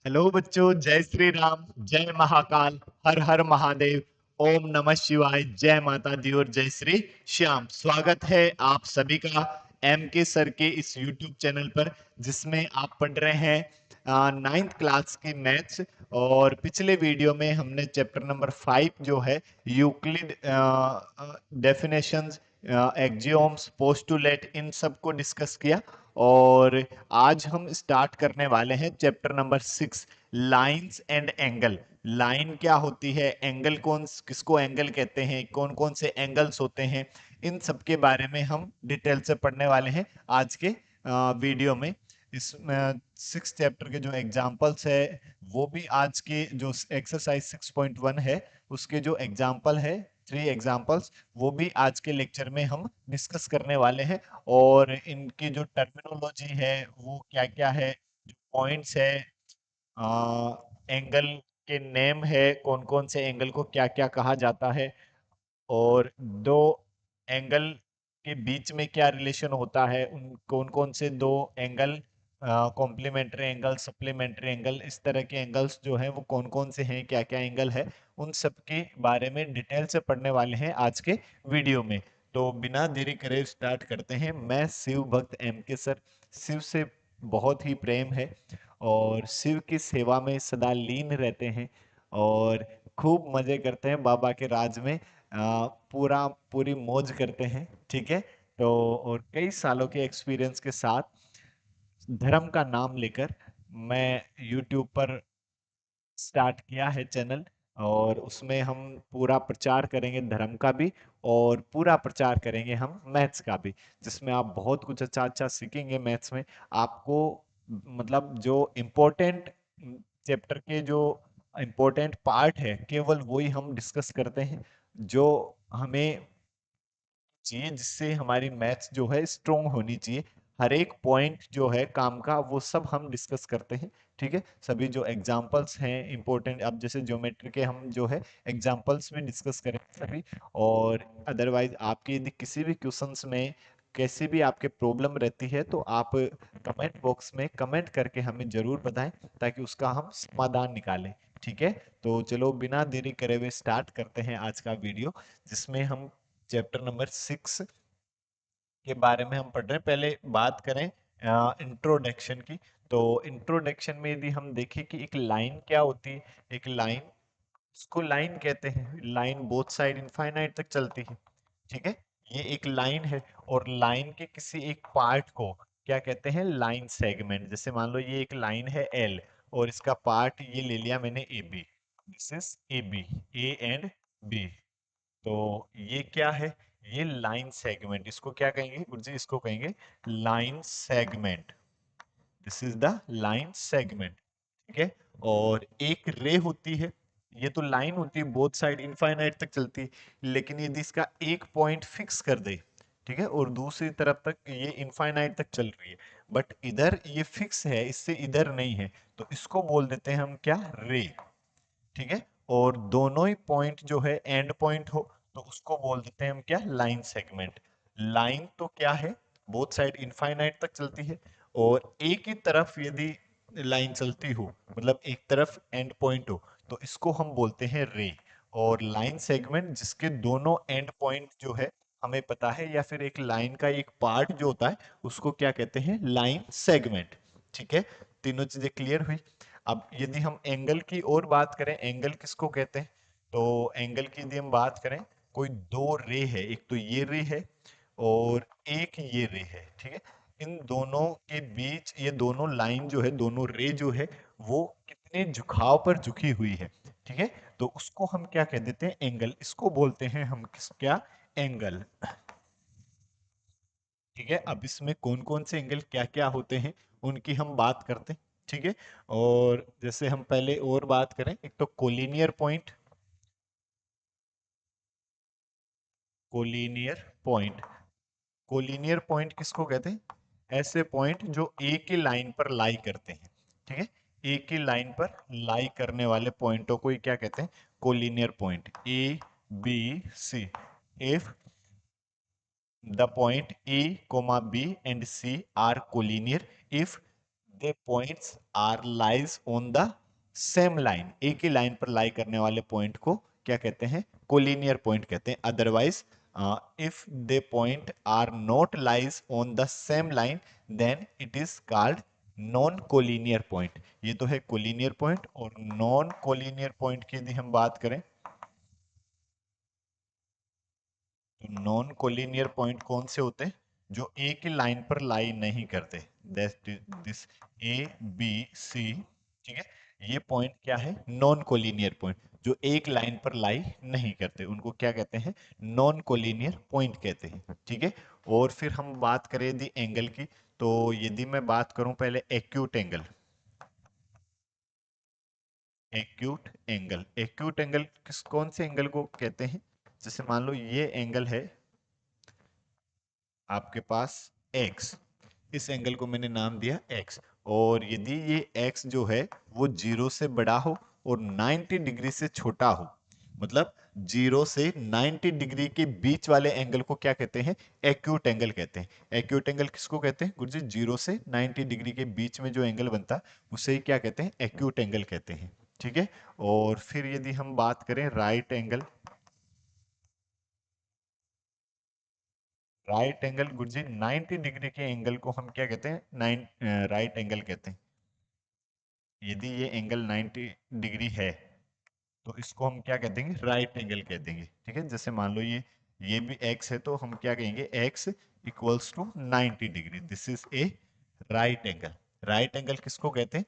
Hello बच्चों, जय श्री राम, जय महाकाल, हर हर महादेव, ओम नमः शिवाय, जय माता दी और जय श्री श्याम। स्वागत है आप सभी का एम के सर के इस यूट्यूब चैनल पर, जिसमें आप पढ़ रहे हैं नाइन्थ क्लास की मैथ्स। और पिछले वीडियो में हमने चैप्टर नंबर 5 जो है यूक्लिड डेफिनेशंस, एक्जियोम्स, पोस्टुलेट, इन सब को डिस्कस किया। और आज हम स्टार्ट करने वाले हैं chapter number 6, lines and angle. Line क्या होती है, एंगल कौन किसको एंगल कहते हैं, कौन कौन से एंगल्स होते हैं, इन सब के बारे में हम डिटेल से पढ़ने वाले हैं आज के वीडियो में। इस 6 चैप्टर के जो एग्जाम्पल्स है वो भी आज के जो एक्सरसाइज 6.1 है उसके जो एग्जाम्पल है, 3 एग्जाम्पल्स, वो भी आज के लेक्चर में हम डिस्कस करने वाले हैं। और इनकी जो टर्मिनोलॉजी है वो क्या क्या है, जो पॉइंट्स है, एंगल के नेम है, कौन कौन से एंगल को क्या क्या कहा जाता है, और दो एंगल के बीच में क्या रिलेशन होता है, उन कौन कौन से दो angle, complementary angle, supplementary angle, इस तरह के एंगल्स जो हैं वो कौन कौन से हैं, क्या क्या एंगल है, उन सब के बारे में डिटेल से पढ़ने वाले हैं आज के वीडियो में। तो बिना देरी करे स्टार्ट करते हैं। मैं शिव भक्त एम के सर, शिव से बहुत ही प्रेम है और शिव की सेवा में सदा लीन रहते हैं और खूब मजे करते हैं बाबा के राज में। पूरा पूरी मौज करते हैं, ठीक है। तो और कई सालों के एक्सपीरियंस के साथ धर्म का नाम लेकर मैं यूट्यूब पर स्टार्ट किया है चैनल, और उसमें हम पूरा प्रचार करेंगे धर्म का भी, और पूरा प्रचार करेंगे हम मैथ्स का भी, जिसमें आप बहुत कुछ अच्छा अच्छा सीखेंगे मैथ्स में। आपको मतलब जो इम्पोर्टेंट चैप्टर के जो इम्पोर्टेंट पार्ट है केवल वही हम डिस्कस करते हैं, जो हमें चाहिए, जिससे हमारी मैथ्स जो है स्ट्रोंग होनी चाहिए। हर एक पॉइंट जो है काम का वो सब हम डिस्कस करते हैं, ठीक है। सभी जो एग्जांपल्स हैं इंपॉर्टेंट, अब जैसे ज्योमेट्री के हम जो है एग्जांपल्स भी डिस्कस करेंगे सभी। और अदरवाइज आपके यदि किसी भी क्वेश्चंस में कैसी भी आपके प्रॉब्लम रहती है तो आप कमेंट बॉक्स में कमेंट करके हमें जरूर बताएं, ताकि उसका हम समाधान निकालें, ठीक है। तो चलो बिना देरी करे हुए स्टार्ट करते हैं आज का वीडियो, जिसमें हम चैप्टर नंबर 6 के बारे में हम पढ़ रहे हैं। पहले बात करें इंट्रोडक्शन की। तो इंट्रोडक्शन में यदि हम देखें कि एक लाइन क्या होती है, एक लाइन, इसको लाइन कहते हैं। लाइन बोथ साइड इनफाइनाइट तक चलती है, ठीक है। ये एक लाइन है, और लाइन के किसी एक पार्ट को क्या कहते हैं, लाइन सेगमेंट। जैसे मान लो ये एक लाइन है एल, और इसका पार्ट ये ले लिया मैंने A B, this is A B, A and B. तो ये क्या है, ये लाइन सेगमेंट, इसको क्या कहेंगे गुरुजी, इसको कहेंगे line segment. This is the line segment, ठीक है। और एक रे होती है, ये तो लाइन होती है बोथ साइड इनफाइनाइट तक चलती है, लेकिन यदि इसका एक पॉइंट फिक्स कर दे, ठीक है, और दूसरी तरफ तक ये इनफाइनाइट तक चल रही है, बट इधर ये फिक्स है, इससे इधर नहीं है, तो इसको बोल देते हैं हम क्या, रे, ठीक है। और दोनों ही पॉइंट जो है एंड पॉइंट हो तो उसको बोल देते हैं हम क्या, लाइन सेगमेंट। लाइन तो क्या है, बोथ साइड इनफाइनाइट तक चलती है, और एक ही तरफ यदि लाइन चलती हो, मतलब एक तरफ एंड पॉइंट हो, तो इसको हम बोलते हैं रे। और लाइन सेगमेंट जिसके दोनों एंड पॉइंट जो है हमें पता है, या फिर एक लाइन का एक पार्ट जो होता है उसको क्या कहते हैं, लाइन सेगमेंट, ठीक है। तीनों चीजें क्लियर हुई। अब यदि हम एंगल की और बात करें, एंगल किसको कहते हैं, तो एंगल की यदि हम बात करें, कोई दो रे है, एक तो ये रे है और एक ये रे है, ठीक है। इन दोनों के बीच ये दोनों लाइन जो है, दोनों रे जो है, वो कितने झुकाव पर झुकी हुई है, ठीक है। तो उसको हम क्या कह देते हैं, एंगल, इसको बोलते हैं हम किस क्या, एंगल, ठीक है। अब इसमें कौन कौन से एंगल क्या क्या होते हैं उनकी हम बात करते हैं, ठीक है। और जैसे हम पहले और बात करें, एक तो collinear point, collinear point, collinear point किसको कहते हैं, ऐसे पॉइंट जो एक ही लाइन पर लाई करते हैं, ठीक है। एक ही लाइन पर लाई करने वाले पॉइंटों को ही क्या कहते हैं, collinear point. A B C, F the point E, B and C are collinear if the points are lies on the same line. एक ही लाइन पर लाई करने वाले पॉइंट को क्या कहते हैं? कोलिनियर पॉइंट कहते हैं. Otherwise if the point are not lies on the same line, then it is called non collinear point. ये तो है कोलिनियर पॉइंट. और नॉन कोलिनियर पॉइंट की यदि हम बात करें तो नॉन कोलिनियर पॉइंट कौन से होते हैं? जो एक ही लाइन पर लाई नहीं करते. दिस ए बी सी, ठीक है, ये पॉइंट क्या है? Non collinear point. जो एक लाइन पर लाई नहीं करते उनको क्या कहते हैं? नॉन कोलिनियर पॉइंट कहते हैं. ठीक है. और फिर हम बात करें यदि एंगल की, तो यदि मैं बात करूं पहले एक्यूट एंगल. एक्यूट एंगल किस कौन से एंगल को कहते हैं? जैसे मान लो ये एंगल है आपके पास x. इस एंगल को मैंने नाम दिया x. और यदि ये x जो है वो 0 से बड़ा हो और 90 डिग्री से छोटा हो, मतलब 0 से 90 डिग्री के बीच वाले एंगल को क्या कहते हैं? एक्यूट एंगल कहते हैं. एक्यूट एंगल किसको कहते हैं गुरुजी? 0 से 90 डिग्री के बीच में जो एंगल बनता है उसे ही क्या कहते हैं? एक्यूट एंगल कहते हैं. ठीक है. और फिर यदि हम बात करें राइट एंगल. राइट एंगल गुरुजी 90 डिग्री के एंगल को हम क्या कहते हैं? राइट एंगल कहते हैं. यदि ये एंगल 90 डिग्री है तो इसको हम क्या कह देंगे? राइट एंगल कह देंगे. ठीक है. जैसे मान लो ये भी x है तो हम क्या कहेंगे? x equals to 90 degree. This is a right angle. Right angle किसको कहते हैं?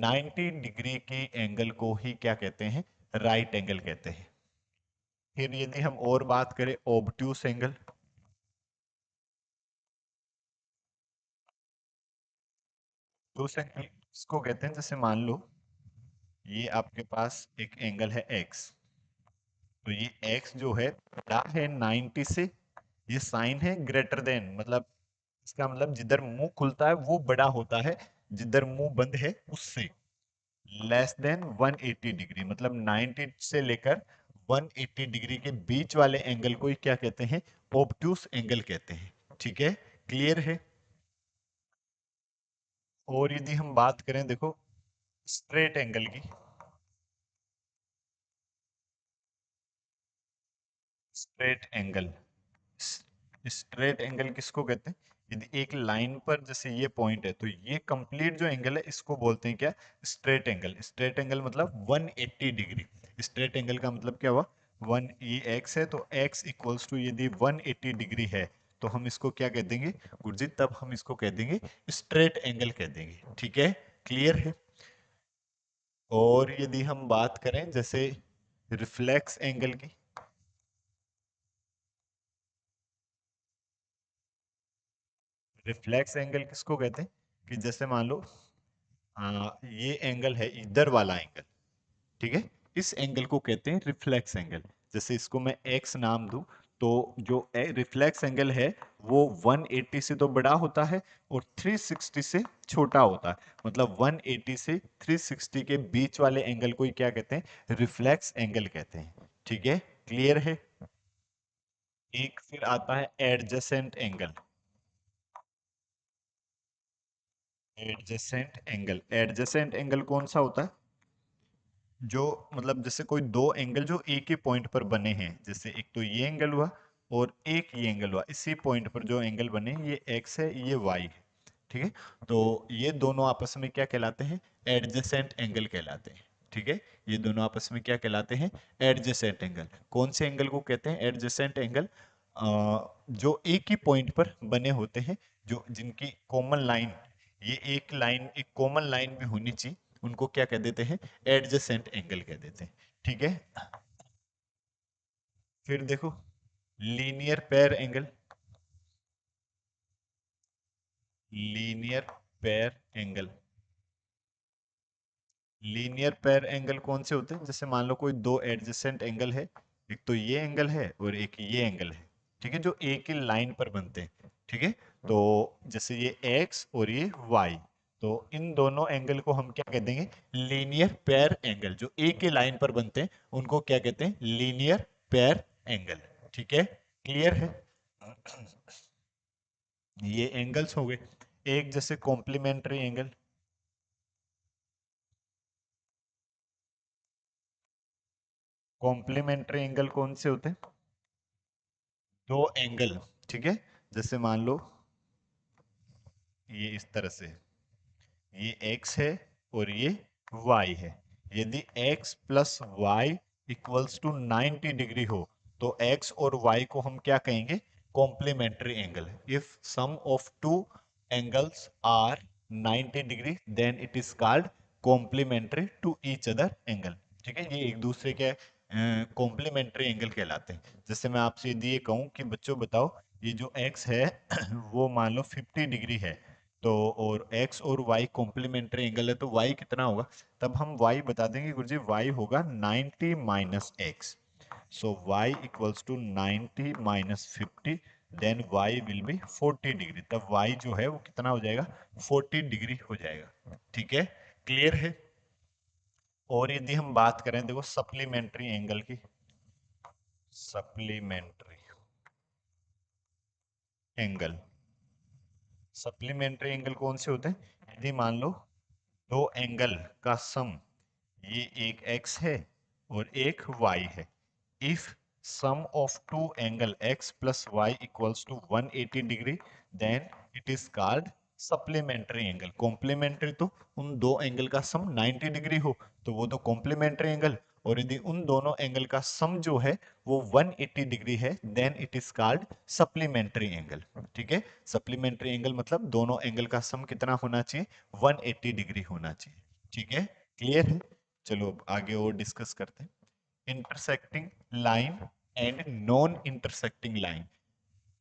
90 डिग्री के एंगल को ही क्या कहते हैं? राइट एंगल कहते हैं. फिर यदि हम और बात करें ऑब्ट्यूस एंगल. तो इसको कहते हैं, जैसे मान लो ये आपके पास एक एंगल है x. तो ये x जो है बड़ा है 90 से. ये साइन है ग्रेटर देन, मतलब इसका मतलब जिधर मुंह खुलता है वो बड़ा होता है, जिधर मुंह बंद है उससे. लेस देन 180 डिग्री, मतलब 90 से लेकर 180 डिग्री के बीच वाले एंगल को ही क्या कहते हैं? ऑब्ट्यूस एंगल कहते हैं. ठीक है. क्लियर है. और यदि हम बात करें देखो स्ट्रेट एंगल की. Straight angle. स्ट्रेट एंगल किसको कहते हैं? यदि एक लाइन पर जैसे ये पॉइंट है तो ये कंप्लीट जो एंगल है इसको बोलते हैं क्या? Straight angle. स्ट्रेट एंगल मतलब 180 डिग्री. स्ट्रेट एंगल का मतलब क्या हुआ? वन ये x है तो x इक्वल्स टू यदि 180 डिग्री है तो हम इसको क्या कह देंगे गुरजीत? तब हम इसको कह देंगे स्ट्रेट एंगल कह देंगे. ठीक है. क्लियर है. और यदि हम बात करें जैसे रिफ्लेक्स एंगल की. रिफ्लेक्स एंगल किसको कहते हैं? कि जैसे मान लो ये एंगल है इधर वाला एंगल. ठीक है. इस एंगल को कहते हैं रिफ्लेक्स एंगल. जैसे इसको मैं x नाम दूं तो जो रिफ्लेक्स एंगल है वो 180 से तो बड़ा होता है और 360 से छोटा होता है. मतलब 180 से 360 के बीच वाले एंगल को ही क्या कहते हैं? रिफ्लेक्स एंगल कहते हैं. ठीक है. क्लियर है. एक फिर आता है एडजेसेंट एंगल. एडजेसेंट एंगल कौन सा होता है? जो मतलब जैसे कोई दो एंगल जो एक ही पॉइंट पर बने हैं, जैसे एक तो ये एंगल हुआ और एक ये एंगल हुआ, इसी पॉइंट पर जो एंगल बने ये x है ये y है. ठीक है. तो ये दोनों आपस में क्या कहलाते हैं? एडजेसेंट एंगल कहलाते हैं. ठीक है. ये दोनों आपस में क्या कहलाते हैं? Adjacent angle. कौन से एंगल को कहते हैं एडजेसेंट एंगल? जो एक ही पॉइंट पर बने होते हैं, जो जिनकी कॉमन लाइन, ये एक कॉमन लाइन में होनी चाहिए, उनको क्या कह देते हैं? एडजेसेंट एंगल कह देते हैं. ठीक है. फिर देखो linear pair angle. Linear pair angle. Linear pair angle कौन से होते हैं? जैसे मान लो कोई दो एडजेसेंट एंगल है, एक तो ये एंगल है और एक ये एंगल है. ठीक है. जो एक ही लाइन पर बनते हैं. ठीक है. तो जैसे ये x और ये y, तो इन दोनों एंगल को हम क्या कह देंगे? Linear pair angle. जो एक ही लाइन पर बनते हैं उनको क्या कहते हैं? Linear pair angle. ठीक है. क्लियर है. ये एंगल्स हो गए। एक जैसे कॉम्प्लीमेंट्री एंगल, कॉम्प्लीमेंट्री एंगल कौन से होते हैं? दो एंगल, ठीक है, जैसे मान लो ये इस तरह से, ये x है और ये y है। यदि x plus Y equals to 90 degree हो तो x और y को हम क्या कहेंगे? Complementary angle. If sum of two angles are 90 degree then it is called complementary to each other angle. ठीक है, ये एक दूसरे के कॉम्प्लीमेंट्री एंगल कहलाते हैं। जैसे मैं आपसे यदि ये कहूँ कि बच्चों बताओ, ये जो x है वो मान लो 50 डिग्री है, तो और x और y कॉम्प्लीमेंट्री एंगल है तो y कितना होगा? तब हम y बता देंगे गुरुजी, y होगा 90 minus X. So y equals to 90 minus 50, then y will be 40 degree. तब y जो है वो कितना हो जाएगा? 40 डिग्री हो जाएगा। ठीक है, क्लियर है? और यदि हम बात करें देखो सप्लीमेंट्री एंगल की, सप्लीमेंट्री एंगल, सप्लीमेंट्री एंगल कौन से होते हैं? यदि मान लो दो एंगल का सम, ये एक x है और एक y है। If sum of two angle x plus Y equals to 180 degree then it is called supplementary angle. Complementary तो उन दो एंगल का सम 90 डिग्री हो तो वो तो कॉम्प्लीमेंट्री एंगल, और यदि उन दोनों एंगल का सम जो है वो 180 डिग्री है then it is called supplementary angle. ठीक है, सप्लीमेंट्री एंगल मतलब दोनों एंगल का सम कितना होना चाहिए? 180 डिग्री होना चाहिए। ठीक है, क्लियर है? चलो अब आगे और डिस्कस करते हैं। Intersecting line and non intersecting line.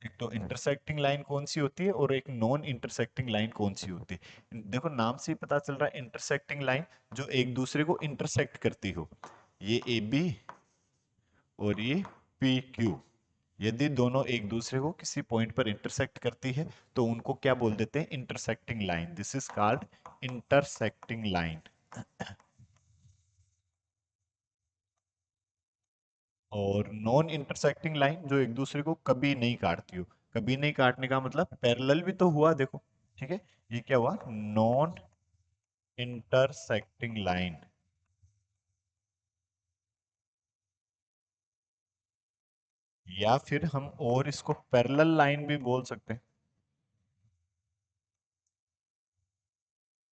एक तो इंटरसेक्टिंग लाइन कौन सी होती है और एक नॉन इंटरसेक्टिंग लाइन कौन सी होती है? देखो नाम से ही पता चल रहा है, इंटरसेक्टिंग लाइन जो एक दूसरे को इंटरसेक्ट करती हो। ये ए बी और ये पी क्यू, यदि दोनों एक दूसरे को किसी पॉइंट पर इंटरसेक्ट करती है तो उनको क्या बोल देते हैं? Intersecting line. This is called intersecting line. और नॉन इंटरसेक्टिंग लाइन जो एक दूसरे को कभी नहीं काटती हो। कभी नहीं काटने का मतलब पैरेलल भी तो हुआ देखो। ठीक है, ये क्या हुआ? Non intersecting line. या फिर हम और इसको पैरेलल लाइन भी बोल सकते हैं।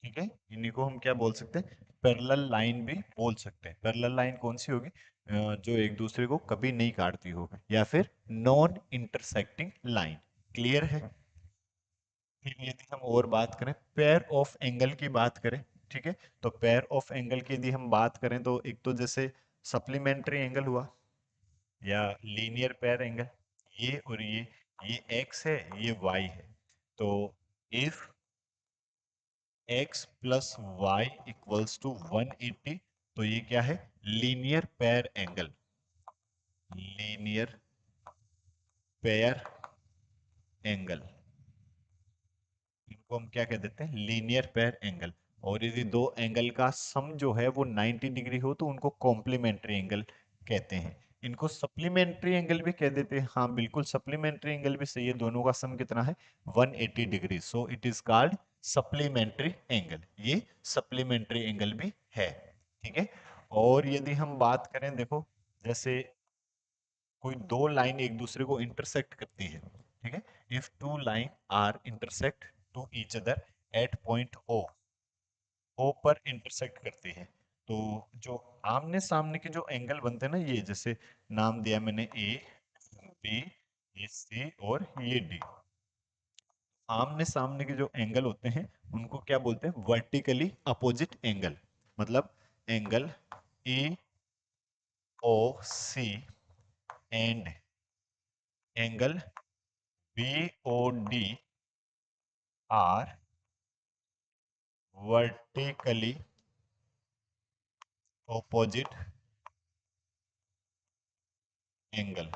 ठीक है, इन्हीं को हम क्या बोल सकते हैं? पैरेलल लाइन भी बोल सकते हैं। पैरेलल लाइन कौन सी होगी? जो एक दूसरे को कभी नहीं काटती हो, या फिर नॉन इंटरसेक्टिंग लाइन। क्लियर है? फिर यदि हम और बात करें पेयर ऑफ एंगल की बात करें, ठीक है, तो पेयर ऑफ एंगल की यदि हम बात करें तो एक तो जैसे सप्लीमेंट्री एंगल हुआ या लीनियर पेयर एंगल, ये और ये x है, ये y है। तो if x plus Y equals to 180, तो ये क्या है? Linear pair angle. Linear pair angle, इनको हम क्या कह देते हैं? Linear pair angle. और यदि दो एंगल का सम जो है वो 90 डिग्री हो तो उनको कॉम्प्लीमेंट्री एंगल कहते हैं। इनको सप्लीमेंट्री एंगल भी कह देते हैं। हाँ बिल्कुल, सप्लीमेंट्री एंगल भी सही है। दोनों का सम कितना है? 180 degree. So it is called supplementary angle. ये सप्लीमेंट्री एंगल भी है। ठीक है, और यदि हम बात करें देखो, जैसे कोई दो लाइन एक दूसरे को इंटरसेक्ट करती है, ठीक है, if two line are intersect to each other at point O, O पर इंटरसेक्ट करती है, तो जो आमने सामने के जो एंगल बनते हैं ना, ये जैसे नाम दिया मैंने ए बी, ये सी और ये डी, आमने सामने के जो एंगल होते हैं उनको क्या बोलते हैं? Vertically opposite angle. मतलब angle A O C and angle B O D are vertically opposite angle.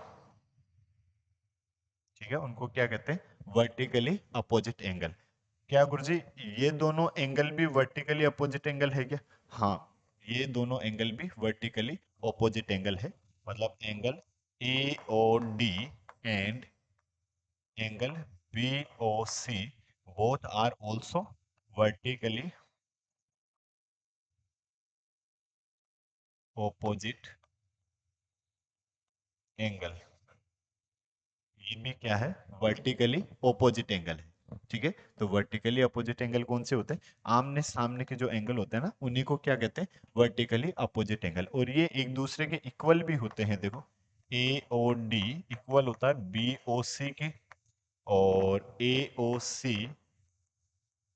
ठीक है, उनको क्या कहते हैं? Vertically opposite angle. क्या गुरुजी ये दोनों एंगल भी वर्टिकली अपोजिट एंगल है क्या? हाँ, ये दोनों एंगल भी वर्टिकली अपोजिट एंगल है। मतलब angle A O D and angle BOC both are also vertically opposite angle. ये भी क्या है, वर्टिकली ओपोजिट एंगल है। ठीक है, तो वर्टिकली अपोजिट एंगल कौन से होते हैं, आमने सामने के जो एंगल होते हैं ना, उन्हीं को क्या कहते हैं, वर्टिकली अपोजिट एंगल। और ये एक दूसरे के इक्वल भी होते हैं। देखो, AOD इक्वल होता है BOC के, और AOC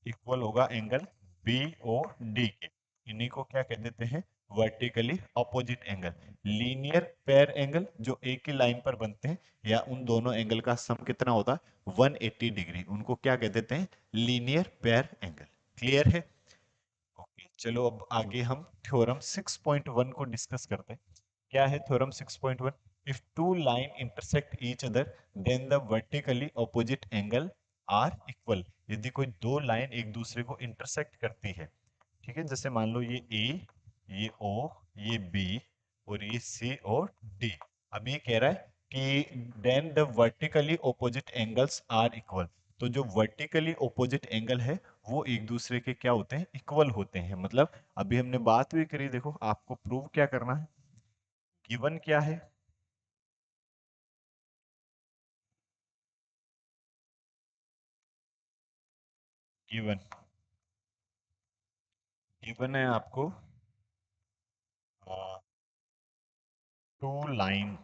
इक्वल होगा एंगल BOD के। इन्हीं को क्या कह देते हैं, vertically opposite angle. Linear pair angle जो एक ही लाइन पर बनते हैं, या उन दोनों एंगल का सम कितना होता है 180 डिग्री, उनको क्या कह देते हैं, लीनियर पेयर एंगल। क्लियर है? ओके, चलो अब आगे हम थ्योरम 6.1 को डिस्कस करते हैं। क्या है theorem 6.1? If two line intersect each other then the vertically opposite angle are equal. यदि कोई दो लाइन एक दूसरे को इंटरसेक्ट करती है, ठीक है, जैसे मान लो ये ए, ये ओ, ये बी, और ये सी और डी। अब ये कह रहा है कि then the vertically opposite angles are equal. तो जो वर्टिकली ऑपोजिट एंगल है वो एक दूसरे के क्या होते हैं, इक्वल होते हैं। मतलब अभी हमने बात भी करी, देखो आपको प्रूव क्या करना है। गिवन क्या है, गिवन गिवन है आपको two line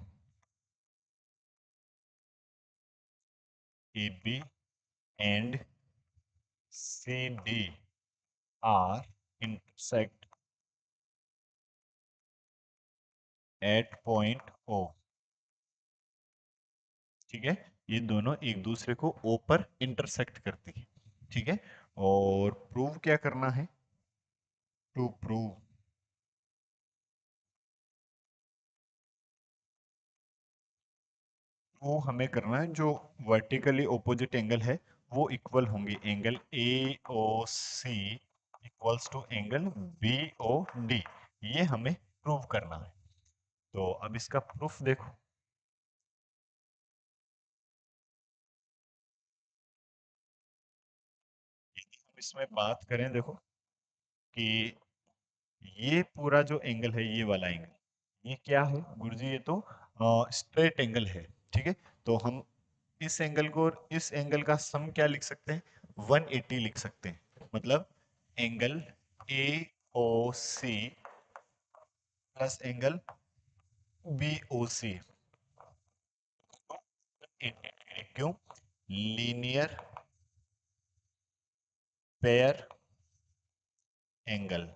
AB and CD are intersect at point O। ठीक है, ये दोनों एक दूसरे को O पर इंटरसेक्ट करती है। ठीक है, और प्रूव क्या करना है, टू प्रूव, वो हमें करना है जो वर्टिकली ऑपोजिट एंगल है वो इक्वल होंगे। Angle AOC equals to angle BOD, ये हमें प्रूव करना है। तो अब इसका प्रूफ देखो। यदि हम इसमें बात करें, देखो कि ये पूरा जो एंगल है, ये वाला एंगल, ये क्या है गुरुजी, ये तो स्ट्रेट एंगल है। ठीक है, तो हम इस एंगल को और इस एंगल का सम क्या लिख सकते हैं, 180 लिख सकते हैं। मतलब angle AOC plus angle BOC, क्यों, linear pair angle.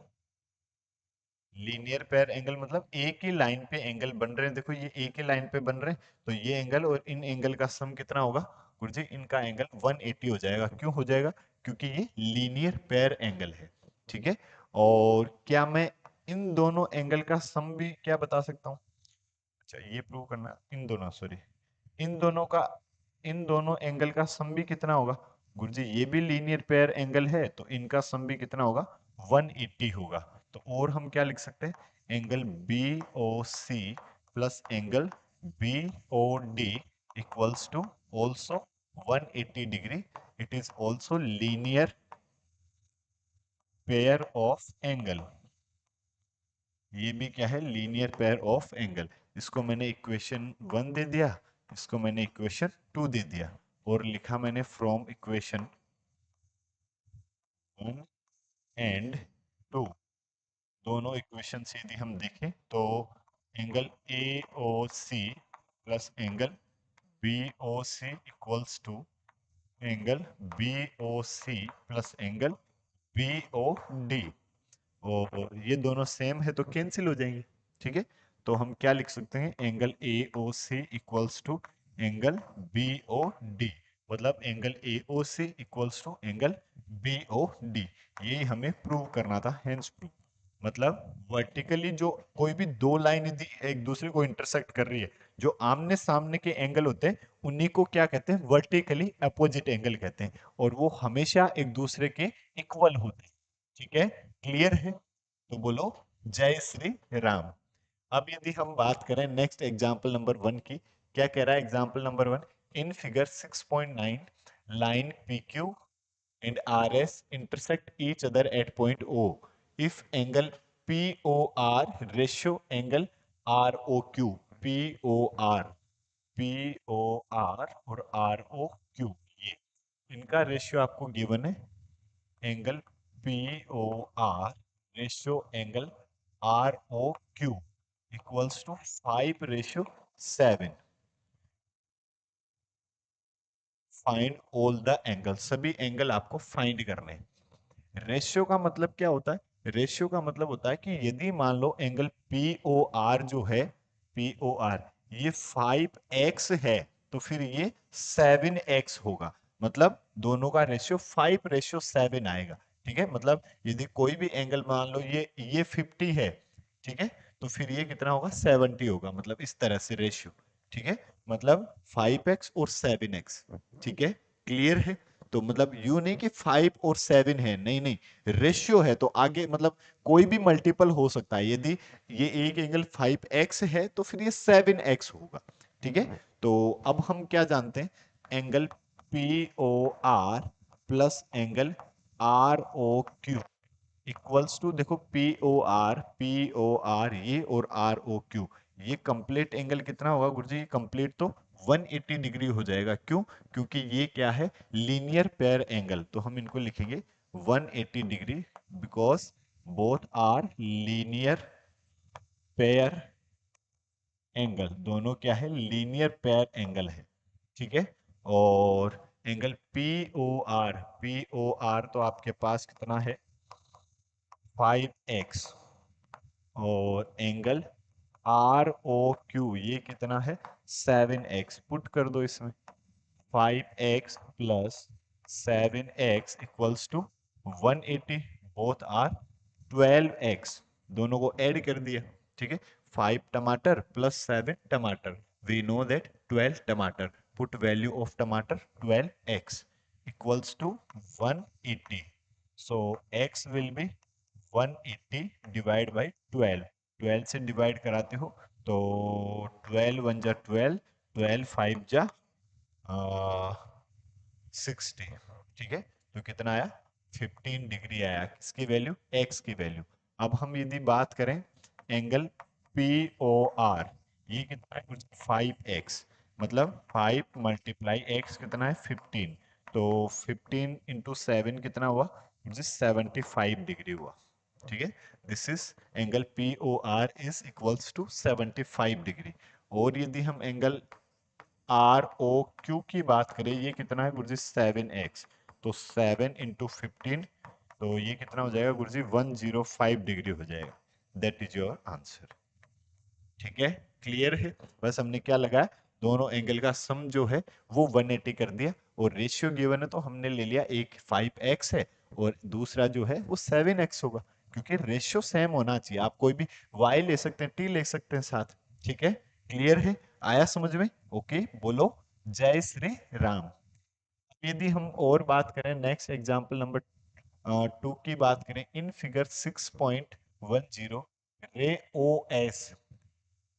Linear pair angle मतलब एक ही लाइन पे एंगल बन रहे हैं। देखो ये एक ही लाइन पे बन रहे हैं, तो ये एंगल और इन एंगल का सम कितना होगा गुरुजी, इनका एंगल 180 हो जाएगा। क्यों हो जाएगा, क्योंकि ये लीनियर पेयर एंगल है। ठीक है, और क्या मैं इन दोनों एंगल का सम भी क्या बता सकता हूँ, अच्छा ये प्रूव करना, इन दोनों, सॉरी, इन दोनों का, इन दोनों एंगल का सम भी कितना होगा गुरुजी, ये भी लीनियर पेयर एंगल है, तो इनका सम भी कितना होगा, 180 होगा। तो और हम क्या लिख सकते हैं, angle BOC plus angle BOD equals to also 180 degree. It is also linear pair of angle. ये भी क्या है, लीनियर पेयर ऑफ एंगल। इसको मैंने इक्वेशन 1 दे दिया, इसको मैंने इक्वेशन 2 दे दिया, और लिखा मैंने फ्रॉम इक्वेशन 1 एंड 2। दोनों इक्वेशन से यदि हम देखें तो angle AOC plus angle BOC equals to angle BOC plus angle BOD, और ये दोनों सेम है तो कैंसिल हो जाएंगे। ठीक है, तो हम क्या लिख सकते हैं, angle AOC equals to angle BOD। मतलब angle AOC equals to angle BOD, ये हमें प्रूव करना था, हेंस प्रूव। मतलब वर्टिकली जो कोई भी दो लाइन यदि एक दूसरे को इंटरसेक्ट कर रही है, जो आमने सामने के एंगल होते हैं उन्हीं को क्या कहते हैं, वर्टिकली अपोजिट एंगल कहते हैं, और वो हमेशा एक दूसरे के इक्वल होते हैं। ठीक है, क्लियर है? तो बोलो जय श्री राम। अब यदि हम बात करें नेक्स्ट एग्जाम्पल नंबर 1 की, क्या कह रहा है example number 1, In figure 6.9, line PQ and RS intersect each other at point O. If angle POR ratio angle ROQ, POR और ROQ, ये इनका रेशियो आपको गिवन है। Angle POR ratio angle ROQ equals to 5:7। Find all the angle, सभी angle आपको find करने हैं। Ratio का मतलब क्या होता है? रेशियो का मतलब होता है कि यदि मान लो एंगल पी ओ आर जो है, पी ओ आर ये 5x है, तो फिर ये 7x होगा। मतलब दोनों का रेशियो 5:7 आएगा। ठीक है, मतलब यदि कोई भी एंगल मान लो ये 50 है, ठीक है, तो फिर ये कितना होगा? 70 होगा। मतलब इस तरह से रेशियो। ठीक है, मतलब 5x और 7x। ठीक है, क्लियर है? तो मतलब यू नहीं कि 5 और 7 है, नहीं नहीं, रेशियो है। तो आगे मतलब कोई भी मल्टीपल हो सकता है। यदि ये एक एंगल 5x है तो फिर ये 7x होगा। ठीक है, तो अब हम क्या जानते हैं? Angle P O R plus angle R O Q equals to, देखो पी ओ आर ये और आर ओ क्यू, ये कंप्लीट एंगल कितना होगा गुरुजी? कंप्लीट तो 180 डिग्री हो जाएगा। क्यों? क्योंकि ये क्या है? Linear pair angle. तो हम इनको लिखेंगे 180 degree, because both are linear pair angle. दोनों क्या है? लीनियर पेयर एंगल है। ठीक है, और एंगल पी ओ आर तो आपके पास कितना है? 5x। और एंगल आर ओ क्यू ये कितना है? 7x। पुट कर दो इसमें, 5x plus 7x equals to 180। Both are 12x, दोनों को ऐड कर दिया। ठीक है, 5 टमाटर प्लस 7 टमाटर, वी नो दैट 12 टमाटर। पुट वैल्यू ऑफ टमाटर 12x equals to 180। So x will be 180 divide by 12। 12 से डिवाइड कराते हो तो 12 1 जा 12, 12 5 जा 60। ठीक है, तो कितना आया? 15 डिग्री आया। किसकी वैल्यू? एक्स की वैल्यू। अब हम यदि बात करें एंगल पी ओ आर, ये कितना है? कुछ 5x, मतलब 5 मल्टीप्लाई x कितना है? 15। तो 15 इंटू 7 कितना हुआ? मुझे 75 डिग्री हुआ। ठीक है, this is angle P O R is equals to 75 degree. और यदि हम एंगल आर ओ क्यू की बात करें, ये कितना है गुरुजी? 7x। तो 7 इंटू 15, तो ये कितना हो जाएगा गुरुजी? 105 डिग्री हो जाएगा। That is your answer. ठीक है, क्लियर है? बस हमने क्या लगाया? दोनों एंगल का सम जो है वो 180 कर दिया। और रेशियो गिवन है तो हमने ले लिया, एक 5x है और दूसरा जो है वो 7x होगा। क्योंकि रेशियो सेम होना चाहिए। आप कोई भी y ले सकते हैं, t ले सकते हैं साथ। ठीक है, क्लियर है? आया समझ में? ओके, बोलो जय श्री राम। यदि हम और बात करें, नेक्स्ट एग्जांपल नंबर 2 की बात करें, इन figure 6.10 ray O S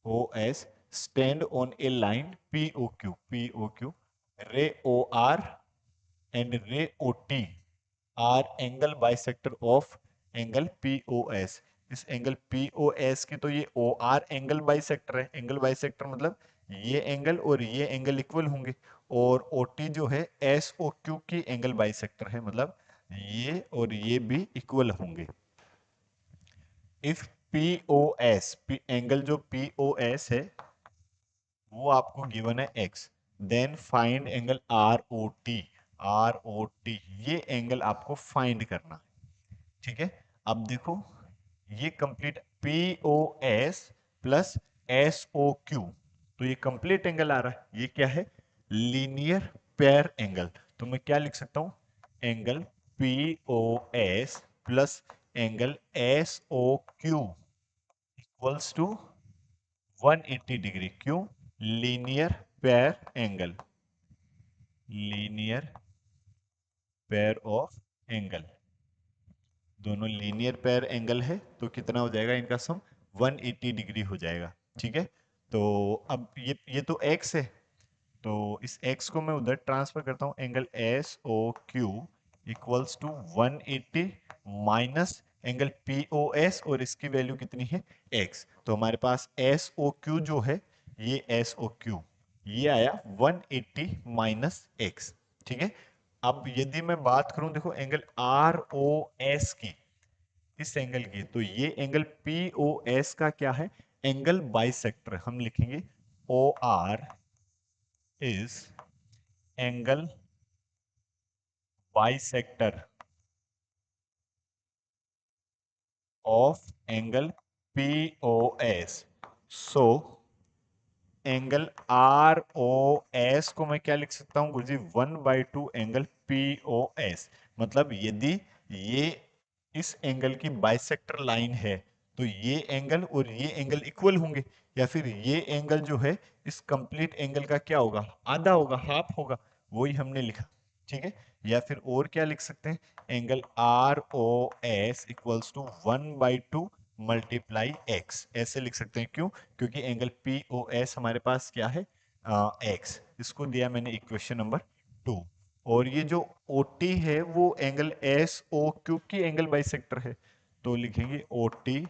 OS stand on a line POQ. Ray OR and ray OT are angle bisector of angle POS. इस एंगल POS की तो ये OR एंगल बाइसेक्टर है। एंगल बाइसेक्टर मतलब ये एंगल और ये एंगल इक्वल होंगे। और OT जो है SOQ की एंगल बाइसेक्टर है, मतलब ये और ये भी इक्वल होंगे। इफ POS एंगल जो POS है वो आपको गिवन है x, then find angle R O T. ये एंगल आपको फाइंड करना है। ठीक है, अब देखो ये complete P O S plus S O Q, तो ये कंप्लीट एंगल आ रहा है। ये क्या है? Linear pair angle. तो मैं क्या लिख सकता हूं? Angle P O S plus angle S O Q equals to 180 degree. क्यों? Linear pair angle, linear pair of angle, दोनों लीनियर पेयर एंगल है तो कितना हो जाएगा इनका सम? 180 डिग्री हो जाएगा। ठीक है, तो अब ये तो x है, तो इस x को मैं उधर ट्रांसफर करता हूँ, angle S O Q equals to 180 minus angle P O S, और इसकी वैल्यू कितनी है x। तो हमारे पास एस ओ क्यू जो है, ये एस ओ क्यू ये आया 180 माइनस एक्स। ठीक है। अब यदि मैं बात करूं, देखो एंगल आर ओ एस की, इस एंगल की, तो ये एंगल पी ओ एस का क्या है, एंगल बाइसेक्टर। हम लिखेंगे O R is angle bisector of angle P O S. So angle R O S को मैं क्या लिख सकता हूं गुरुजी, 1/2 एंगल पी ओ एस। मतलब यदि ये इस एंगल की बाइसेक्टर लाइन है, तो ये एंगल और ये एंगल इक्वल होंगे, या फिर ये एंगल जो है इस कंप्लीट एंगल का क्या होगा, आधा होगा, हाफ होगा। वही हमने लिखा। ठीक है। या फिर और क्या लिख सकते हैं, angle R O S equals to 1/2 multiply x, ऐसे लिख सकते हैं। क्यों? क्योंकि एंगल पी ओ एस हमारे पास क्या है, एक्स। इसको दिया मैंने इक्वेशन नंबर 2। और ये जो ओ टी है वो एंगल एस ओ क्यू की एंगल बाइसेक्टर है, तो लिखेंगे O T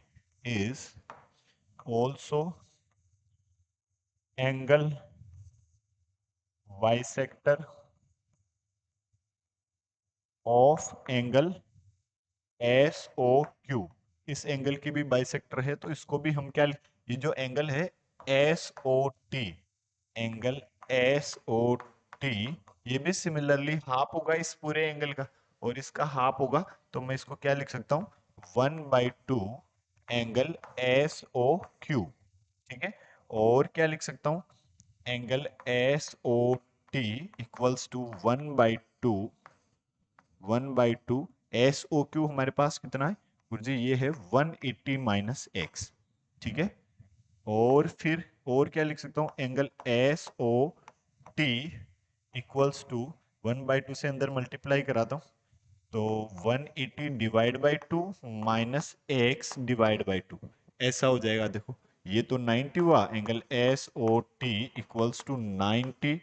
is also angle bisector of angle S O Q. इस एंगल की भी बाइसेक्टर है, तो इसको भी हम क्या, ये जो एंगल है S O T, angle S O T, ये भी सिमिलरली हाफ होगा इस पूरे एंगल का, और इसका हाफ होगा, तो मैं इसको क्या लिख सकता हूं, 1/2 एंगल एस ओ क्यू। ठीक है। और क्या लिख सकता हूं, angle S O T equals to 1/2 S O Q हमारे पास कितना है गुरुजी, ये है 180 माइनस एक्स। ठीक है। और फिर और क्या लिख सकता हूँ, angle S O T equals to 1/2 से अंदर मल्टीप्लाई कराता हूँ, तो 180 divide by 2 minus x divide by 2, ऐसा हो जाएगा। देखो ये तो 90 हुआ, angle S O T equals to 90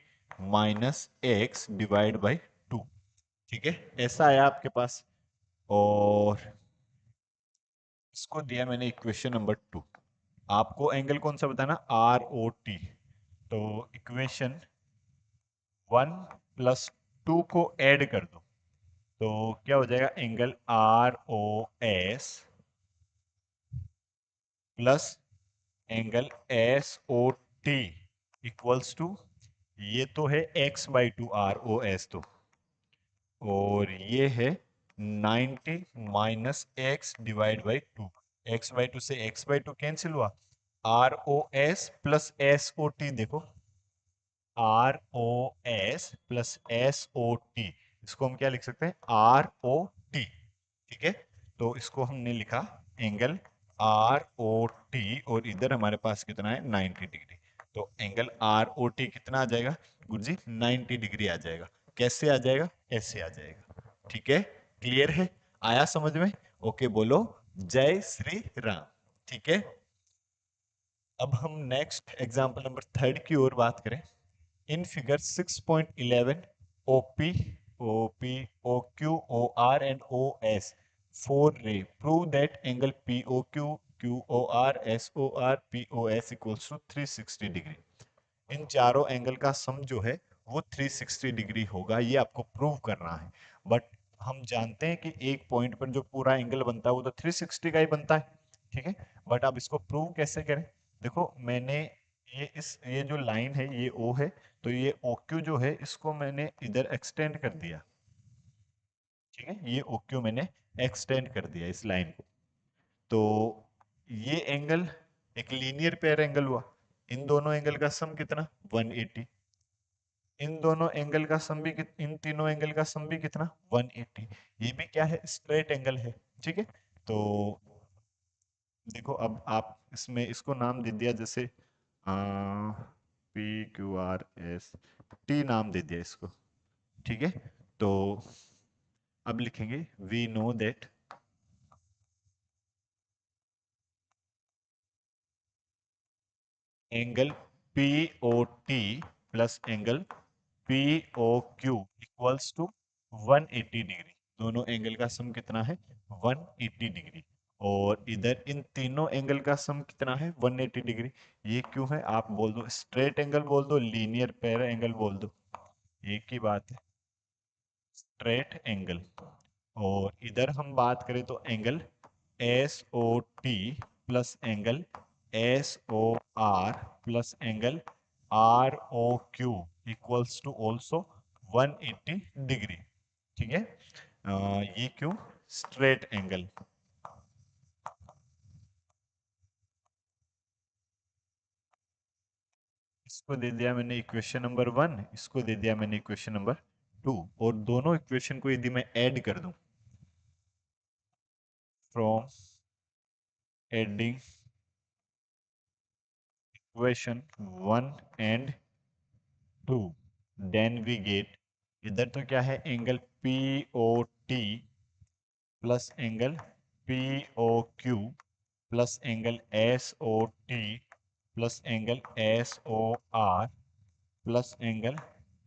minus x divide by 2। ठीक है, ऐसा आया आपके पास। और इसको दिया मैंने इक्वेशन नंबर 2। आपको एंगल कौन सा बताना, आर ओ टी। तो इक्वेशन 1 प्लस 2 को ऐड कर दो, तो क्या हो जाएगा, angle R O S plus angle S O T equals to, ये तो है x/2 आर ओ एस तो, और ये है 90 minus x divide by 2। x/2 से x/2 कैंसिल हुआ, R O S plus S O T. देखो R O S plus S O T, इसको हम क्या लिख सकते हैं, आर ओ टी। ठीक है। तो इसको हमने लिखा एंगल आर ओ टी, और इधर हमारे पास कितना है, 90 डिग्री। तो एंगल आर ओ टी कितना आ जाएगा गुरुजी, 90 डिग्री आ जाएगा। कैसे आ जाएगा, ऐसे आ जाएगा। ठीक है, क्लियर है, आया समझ में? ओके बोलो, जय श्री राम। ठीक है। अब हम नेक्स्ट एग्जांपल नंबर 3 की ओर बात करें। In figure 6.11, OP, OP, OQ, OR and OS, four ray, prove that angle POQ, QOR, SOR, POS equals to 360 degree. इन चारों एंगल का सम जो है वो 360 डिग्री होगा, ये आपको प्रूव करना है। बट हम जानते हैं कि एक पॉइंट पर जो पूरा एंगल बनता है वो तो 360 का ही बनता है। ठीक है। बट अब इसको प्रूव कैसे करें, देखो मैंने ये जो लाइन है ये ओ है, तो ये ओ क्यू जो है इसको मैंने इधर एक्सटेंड कर दिया। ठीक है, ये ओ क्यू मैंने एक्सटेंड कर दिया इस लाइन को। तो ये एंगल एक लीनियर पेयर एंगल हुआ। इन दोनों एंगल का सम कितना, 180। इन दोनों एंगल का सम भी इन तीनों एंगल का सम भी कितना, 180। ये भी क्या है, स्ट्रेट एंगल है। ठीक है। तो देखो अब आप इसमें इसको नाम दे दिया, जैसे P Q R S T नाम दे दिया इसको। ठीक है। तो अब लिखेंगे we know that angle P O T plus angle P O Q equals to 180 degree. दोनों एंगल का सम कितना है? 180 डिग्री। और इधर इन तीनों एंगल का सम कितना है? 180 डिग्री। ये क्यों है? आप बोल दो स्ट्रेट एंगल, बोल दो लीनियर पैरा एंगल, बोल दो, एक ही बात है, स्ट्रेट एंगल। और इधर हम बात करें तो angle S O T plus angle S O R plus angle R O Q equals to also 180 degree. ठीक है। ये क्यों? Straight angle. इसको दे दिया मैंने इक्वेशन नंबर 1, इसको दे दिया मैंने इक्वेशन नंबर 2। और दोनों इक्वेशन को यदि मैं ऐड कर दूं, from adding equation 1 and 2 then we get, इधर तो क्या है, angle P O T plus angle P O Q plus angle S O T plus angle S O R plus angle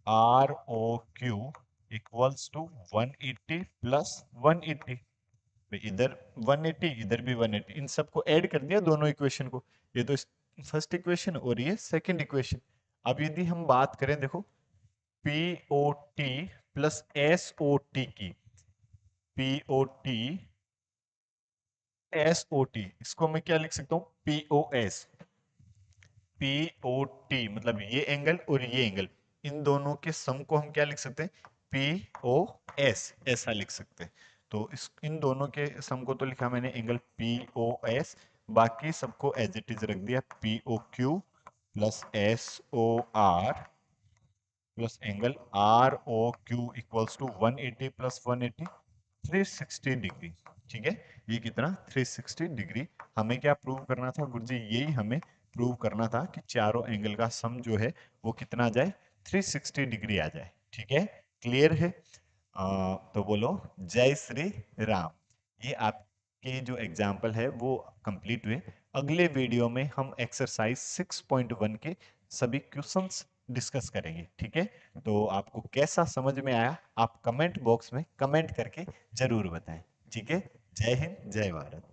R O Q equals to 180 plus 180। इधर 180, इधर भी 180, इन सबको add कर दिया दोनों इक्वेशन को। ये तो फर्स्ट इक्वेशन और ये सेकंड इक्वेशन। अब यदि हम बात करें, देखो, P O T plus S O T की, P O T S O T, इसको मैं क्या लिख सकता हूँ? P O S. P O T मतलब ये एंगल और ये एंगल, इन दोनों के सम को हम क्या लिख सकते हैं? पी ओ एस, ऐसा लिख सकते हैं। तो इस इन दोनों के सम को तो लिखा मैंने एंगल पी ओ एस, बाकी सबको एज इट इज रख दिया P O Q plus S O R plus angle R O Q equals to 180 plus 180, 360 degree. ठीक है। ये कितना? 360 डिग्री। हमें क्या प्रूव करना था गुरुजी? यही हमें प्रूव करना था कि चारों एंगल का सम जो है वो कितना आ जाए? 360 डिग्री आ जाए। ठीक है। क्लियर है? तो बोलो जय श्री राम। ये आपके जो एग्जाम्पल है वो कंप्लीट हुए। अगले वीडियो में हम एक्सरसाइज 6.1 के सभी क्वेश्चंस डिस्कस करेंगे। ठीक है। तो आपको कैसा समझ में आया, आप कमेंट बॉक्स में कमेंट करके जरूर बताएं। ठीक है। जय हिंद, जय भारत।